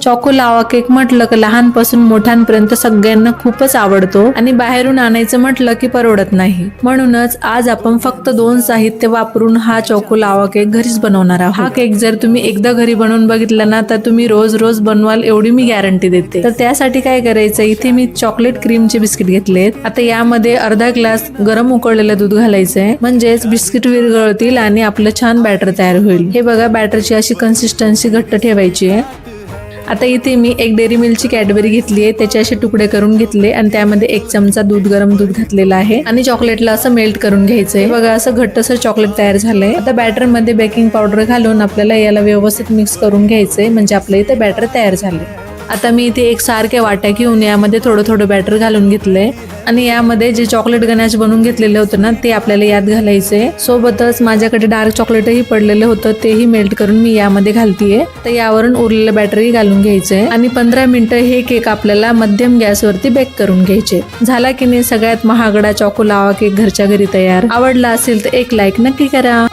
Choco लावा cake म्हटलं की लहानपासून मोठ्यांपर्यंत सगळ्यांना खूपच आवडतो आणि बाहेरून आणायचं म्हटलं की परवडत नाही. म्हणूनच आज आपण फक्त 2 साहित्य वापरून हा चॉको लावा केक घरीच बनवणार आहोत. हा केक जर तुम्ही एकदा घरी बनवून बघितला ना तर तुम्ही रोज रोज बनवाल एवढी मी गॅरंटी देते. तर त्यासाठी काय करायचं, इथे मी चॉकलेट क्रीमचे बिस्किट घेतलेत. आता यामध्ये अर्धा ग्लास गरम उकळलेलं दूध घालायचंय, म्हणजेच बिस्किट विरघळतील आणि आपलं छान बॅटर तयार होईल. हे बघा, बॅटरची अशी कन्सिस्टन्सी घट्ट ठेवायची आहे. आता इथे मी एक डेअरी मिल्कची कॅडबरी घेतली आहे, त्याचे असे तुकडे करून घेतले आणि त्यामध्ये 1 चमचा गरम दूध घातलेला आहे आणि चॉकलेटला असं मेल्ट करून घ्यायचंय. बघा, असं घट्टसर चॉकलेट तयार झालंय. आता बॅटर मध्ये बेकिंग पावडर घालून आपल्याला याला व्यवस्थित मिक्स करून घ्यायचंय, म्हणजे आपलं इथे बॅटर तयार झालंय. आता मी इथे एकसारख्या वाट्या घेऊन यामध्ये थोडं थोडं बॅटर घालून घेतलंय आणि यामध्ये जे चॉकलेट गनाश बनवून घेतलेलं होतं ना ते आपल्याला यात घालायचंय. सोबतच माझ्याकडे डार्क चॉकलेटही पडलेलं होतं, तेही मेल्ट करून मी यामध्ये घालतीये. तर यावरून उरलेलं बॅटरही घालून घ्यायचंय आणि 15 मिनिटं हे केक आपल्याला मध्यम गॅसवरती बेक करून घ्यायचे. झाला की नाही सगळ्यात महागडा चॉको लावा केक घरच्या घरी तयार. आवडला असेल तर एक लाईक नक्की करा.